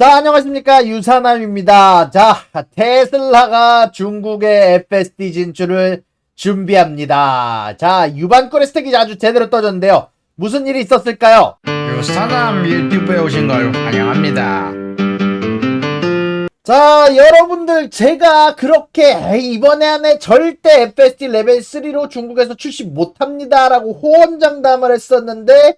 자, 안녕하십니까. 유산함입니다. 자, 테슬라가 중국의 FSD 진출을 준비합니다. 자, 유반권 스택이 아주 제대로 떠졌는데요. 무슨 일이 있었을까요? 유산함 유튜브에 오신 걸 환영합니다. 자, 여러분들, 제가 그렇게 이번에 안에 절대 FSD 레벨 3로 중국에서 출시 못합니다 라고 호언장담을 했었는데,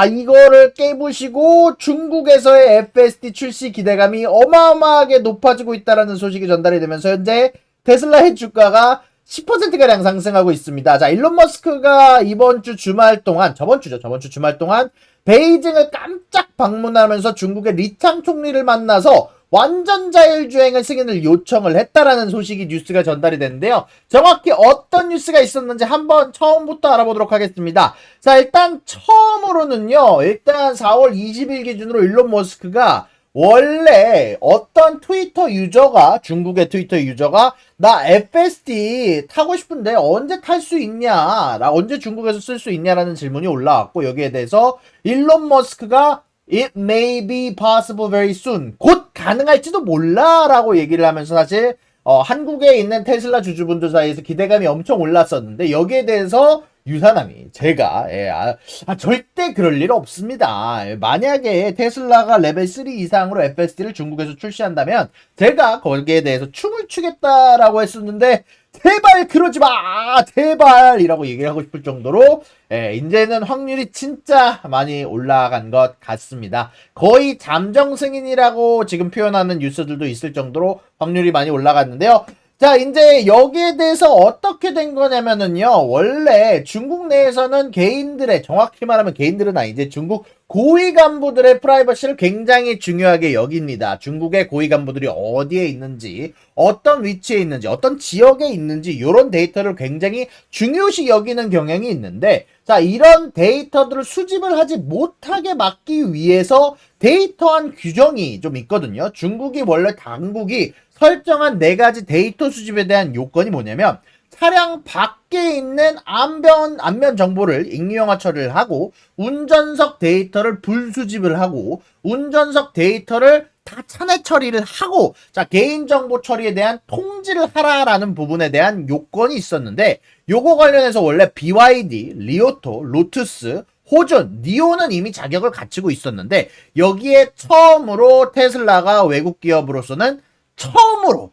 이거를 깨부시고 중국에서의 FSD 출시 기대감이 어마어마하게 높아지고 있다는 소식이 전달이 되면서 현재 테슬라의 주가가 10%가량 상승하고 있습니다. 자, 일론 머스크가 이번 주 주말 동안, 저번 주 주말 동안 베이징을 깜짝 방문하면서 중국의 리창 총리를 만나서 완전 자율주행의 승인을 요청을 했다라는 소식이 뉴스가 전달이 됐는데요. 정확히 어떤 뉴스가 있었는지 한번 처음부터 알아보도록 하겠습니다. 자, 일단 처음으로는요. 일단 4월 20일 기준으로 일론 머스크가 원래 어떤 중국의 트위터 유저가 나 FSD 타고 싶은데 언제 탈 수 있냐, 나 언제 중국에서 쓸 수 있냐라는 질문이 올라왔고, 여기에 대해서 일론 머스크가 It may be possible very soon. 곧 가능할지도 몰라 라고 얘기를 하면서 사실 한국에 있는 테슬라 주주분들 사이에서 기대감이 엄청 올랐었는데, 여기에 대해서 유산함이 제가 절대 그럴 일 없습니다. 만약에 테슬라가 레벨 3 이상으로 FSD를 중국에서 출시한다면 제가 거기에 대해서 춤을 추겠다라고 했었는데, 제발 그러지 마! 제발! 이라고 얘기를 하고 싶을 정도로 이제는 확률이 진짜 많이 올라간 것 같습니다. 거의 잠정 승인이라고 지금 표현하는 뉴스들도 있을 정도로 확률이 많이 올라갔는데요. 자, 이제 여기에 대해서 어떻게 된 거냐면은요, 원래 중국 내에서는 정확히 말하면 개인들은 아니지, 중국 고위 간부들의 프라이버시를 굉장히 중요하게 여깁니다. 중국의 고위 간부들이 어디에 있는지, 어떤 위치에 있는지, 어떤 지역에 있는지, 이런 데이터를 굉장히 중요시 여기는 경향이 있는데, 자, 이런 데이터들을 수집을 하지 못하게 막기 위해서 데이터한 규정이 좀 있거든요. 중국이 원래 당국이 설정한 4가지 데이터 수집에 대한 요건이 뭐냐면, 차량 밖에 있는 안면 정보를 익명화 처리를 하고, 운전석 데이터를 불수집을 하고, 운전석 데이터를 다 차내 처리를 하고, 자, 개인정보 처리에 대한 통지를 하라라는 부분에 대한 요건이 있었는데, 요거 관련해서 원래 BYD, 리오토, 로투스, 호준, 니오는 이미 자격을 갖추고 있었는데, 여기에 처음으로 테슬라가 외국 기업으로서는 처음으로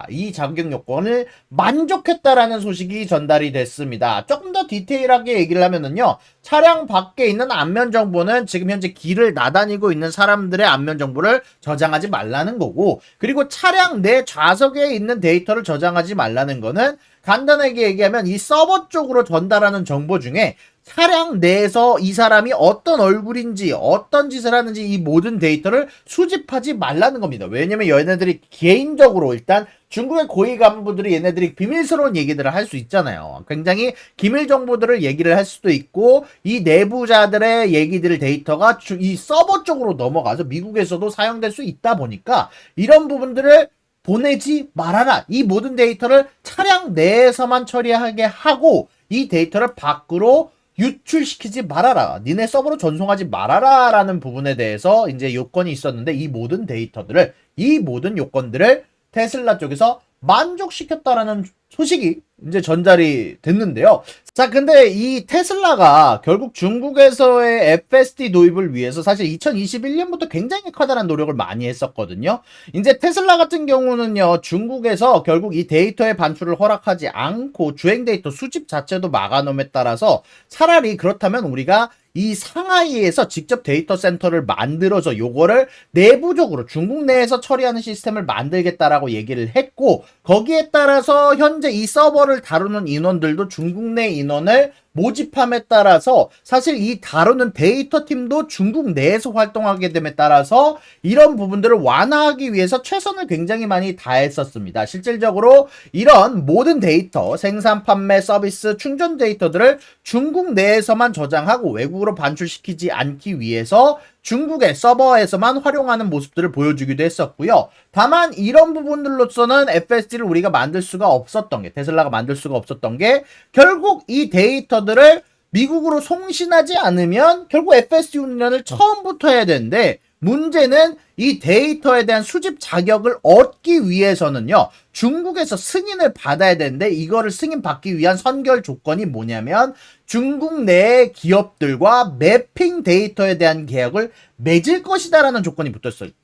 이 자격 요건을 만족했다라는 소식이 전달이 됐습니다. 조금 더 디테일하게 얘기를 하면은요, 차량 밖에 있는 안면 정보는 지금 현재 길을 나다니고 있는 사람들의 안면 정보를 저장하지 말라는 거고, 그리고 차량 내 좌석에 있는 데이터를 저장하지 말라는 거는 간단하게 얘기하면 이 서버 쪽으로 전달하는 정보 중에 차량 내에서 이 사람이 어떤 얼굴인지, 어떤 짓을 하는지 이 모든 데이터를 수집하지 말라는 겁니다. 왜냐면 얘네들이 개인적으로, 일단 중국의 고위 간부들이 얘네들이 비밀스러운 얘기들을 할 수 있잖아요. 굉장히 기밀 정보들을 얘기를 할 수도 있고, 이 내부자들의 얘기들 데이터가 이 서버 쪽으로 넘어가서 미국에서도 사용될 수 있다 보니까 이런 부분들을 보내지 말아라. 이 모든 데이터를 차량 내에서만 처리하게 하고, 이 데이터를 밖으로 유출시키지 말아라. 니네 서버로 전송하지 말아라. 라는 부분에 대해서 이제 요건이 있었는데, 이 모든 요건들을 테슬라 쪽에서 만족시켰다라는 소식이 이제 전달이 됐는데요. 자, 근데 이 테슬라가 결국 중국에서의 FSD 도입을 위해서 사실 2021년부터 굉장히 커다란 노력을 많이 했었거든요. 이제 테슬라 같은 경우는요, 중국에서 결국 이 데이터의 반출을 허락하지 않고 주행 데이터 수집 자체도 막아놓음에 따라서, 차라리 그렇다면 우리가 이 상하이에서 직접 데이터 센터를 만들어서 요거를 내부적으로 중국 내에서 처리하는 시스템을 만들겠다라고 얘기를 했고, 거기에 따라서 현재 이 서버를 다루는 인원들도 중국 내 인원을 모집함에 따라서 사실 이 다루는 데이터 팀도 중국 내에서 활동하게 됨에 따라서 이런 부분들을 완화하기 위해서 최선을 굉장히 많이 다했었습니다. 실질적으로 이런 모든 데이터, 생산, 판매, 서비스, 충전 데이터들을 중국 내에서만 저장하고 외국으로 반출시키지 않기 위해서 중국의 서버에서만 활용하는 모습들을 보여주기도 했었고요. 다만 이런 부분들로서는 FSD를 우리가 만들 수가 없었던 게, 테슬라가 만들 수가 없었던 게, 결국 이 데이터들을 미국으로 송신하지 않으면 결국 FSD 운전을 처음부터 해야 되는데, 문제는 이 데이터에 대한 수집 자격을 얻기 위해서는요, 중국에서 승인을 받아야 되는데, 이거를 승인받기 위한 선결 조건이 뭐냐면, 중국 내 기업들과 매핑 데이터에 대한 계약을 맺을 것이다라는 조건이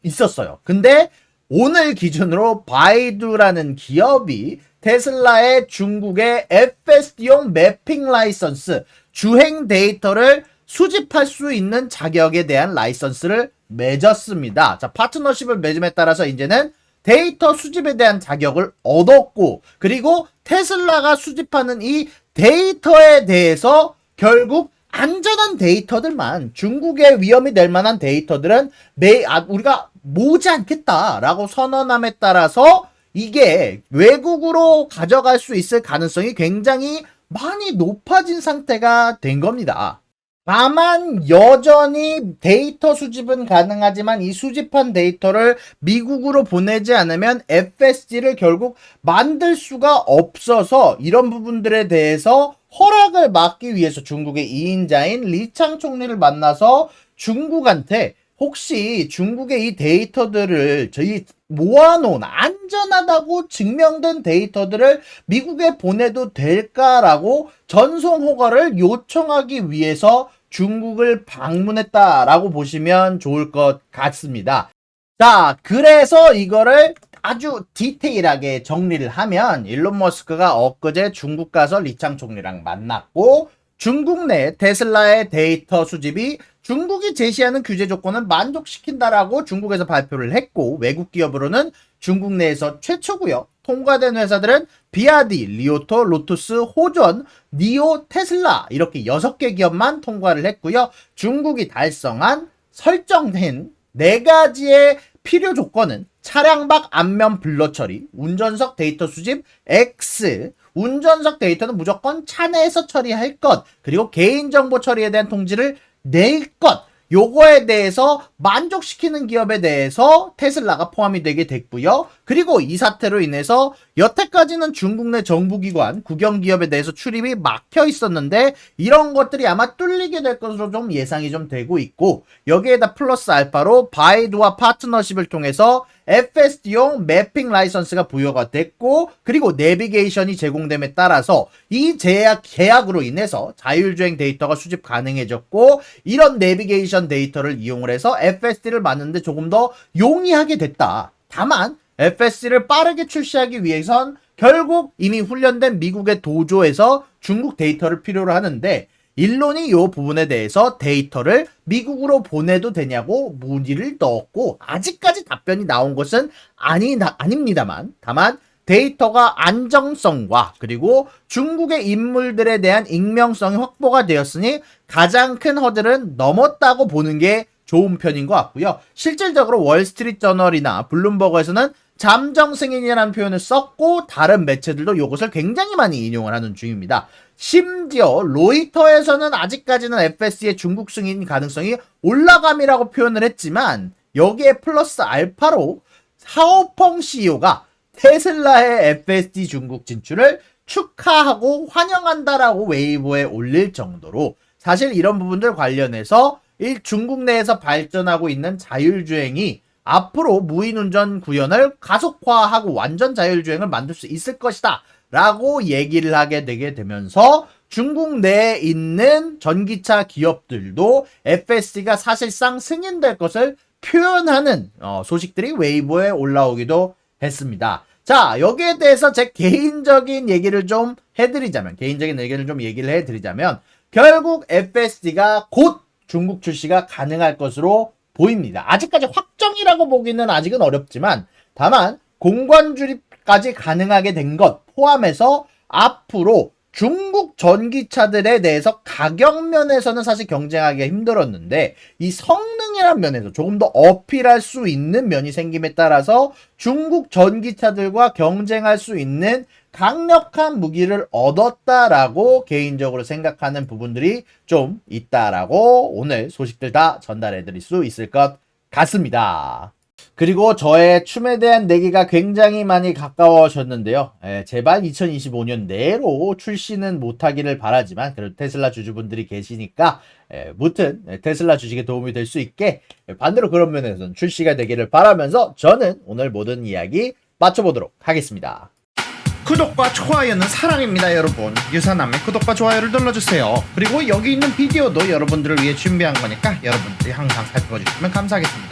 있었어요. 근데 오늘 기준으로 바이두라는 기업이 테슬라의 중국의 FSD용 매핑 라이선스, 주행 데이터를 수집할 수 있는 자격에 대한 라이선스를 맺었습니다. 자, 파트너십을 맺음에 따라서 이제는 데이터 수집에 대한 자격을 얻었고, 그리고 테슬라가 수집하는 이 데이터에 대해서 결국 안전한 데이터들만, 중국에 위험이 될 만한 데이터들은 우리가 모으지 않겠다라고 선언함에 따라서 이게 외국으로 가져갈 수 있을 가능성이 굉장히 많이 높아진 상태가 된 겁니다. 다만 여전히 데이터 수집은 가능하지만 이 수집한 데이터를 미국으로 보내지 않으면 FSD를 결국 만들 수가 없어서, 이런 부분들에 대해서 허락을 받기 위해서 중국의 2인자인 리창 총리를 만나서 중국한테 혹시 중국의 이 데이터들을, 저희 모아놓은 안전하다고 증명된 데이터들을 미국에 보내도 될까라고 전송 허가를 요청하기 위해서 중국을 방문했다라고 보시면 좋을 것 같습니다. 자, 그래서 이거를 아주 디테일하게 정리를 하면, 일론 머스크가 엊그제 중국 가서 리창 총리랑 만났고, 중국 내 테슬라의 데이터 수집이 중국이 제시하는 규제 조건을 만족시킨다라고 중국에서 발표를 했고, 외국 기업으로는 중국 내에서 최초고요. 통과된 회사들은 비아디, 리오토, 로투스, 호전, 니오, 테슬라 이렇게 6개 기업만 통과를 했고요. 중국이 달성한 설정된 4가지의 필요 조건은 차량 밖 안면 블러 처리, 운전석 데이터 수집 X, 운전석 데이터는 무조건 차 내에서 처리할 것, 그리고 개인정보 처리에 대한 통지를 낼 것, 요거에 대해서 만족시키는 기업에 대해서 테슬라가 포함이 되게 됐고요. 그리고 이 사태로 인해서 여태까지는 중국 내 정부기관, 국영기업에 대해서 출입이 막혀 있었는데, 이런 것들이 아마 뚫리게 될 것으로 좀 예상이 좀 되고 있고, 여기에다 플러스 알파로 바이두와 파트너십을 통해서 FSD용 매핑 라이선스가 부여가 됐고, 그리고 내비게이션이 제공됨에 따라서 이 계약으로 인해서 자율주행 데이터가 수집 가능해졌고, 이런 내비게이션 데이터를 이용을 해서 FSD를 만드는데 조금 더 용이하게 됐다. 다만 FSD를 빠르게 출시하기 위해선 결국 이미 훈련된 미국의 도조에서 중국 데이터를 필요로 하는데, 일론이 이 부분에 대해서 데이터를 미국으로 보내도 되냐고 문의를 넣었고, 아직까지 답변이 나온 것은 아닙니다만, 다만 데이터가 안정성과 그리고 중국의 인물들에 대한 익명성이 확보가 되었으니 가장 큰 허들은 넘었다고 보는 게 좋은 편인 것 같고요. 실질적으로 월스트리트 저널이나 블룸버그에서는 잠정 승인이라는 표현을 썼고, 다른 매체들도 이것을 굉장히 많이 인용을 하는 중입니다. 심지어 로이터에서는 아직까지는 FSD의 중국 승인 가능성이 올라감이라고 표현을 했지만, 여기에 플러스 알파로 사오펑 CEO가 테슬라의 FSD 중국 진출을 축하하고 환영한다라고 웨이보에 올릴 정도로, 사실 이런 부분들 관련해서 중국 내에서 발전하고 있는 자율주행이 앞으로 무인운전 구현을 가속화하고 완전 자율주행을 만들 수 있을 것이다 라고 얘기를 하게 되게 되면서, 중국 내에 있는 전기차 기업들도 FSD가 사실상 승인될 것을 표현하는 소식들이 웨이보에 올라오기도 했습니다. 자, 여기에 대해서 제 개인적인 얘기를 좀 해드리자면, 결국 FSD가 곧 중국 출시가 가능할 것으로 보입니다. 아직까지 확정이라고 보기는 아직은 어렵지만, 다만 공관 주립까지 가능하게 된 것 포함해서 앞으로 중국 전기차들에 대해서 가격 면에서는 사실 경쟁하기가 힘들었는데, 이 성능이란 면에서 조금 더 어필할 수 있는 면이 생김에 따라서 중국 전기차들과 경쟁할 수 있는 강력한 무기를 얻었다라고 개인적으로 생각하는 부분들이 좀 있다라고 오늘 소식들 다 전달해 드릴 수 있을 것 같습니다. 그리고 저의 춤에 대한 내기가 굉장히 많이 가까워졌는데요. 제발 2025년 내로 출시는 못하기를 바라지만 그래도 테슬라 주주분들이 계시니까 무튼 테슬라 주식에 도움이 될 수 있게 반대로 그런 면에서는 출시가 되기를 바라면서 저는 오늘 모든 이야기 맞춰보도록 하겠습니다. 구독과 좋아요는 사랑입니다, 여러분. 유사남의 구독과 좋아요를 눌러주세요. 그리고 여기 있는 비디오도 여러분들을 위해 준비한 거니까 여러분들이 항상 살펴주시면 감사하겠습니다.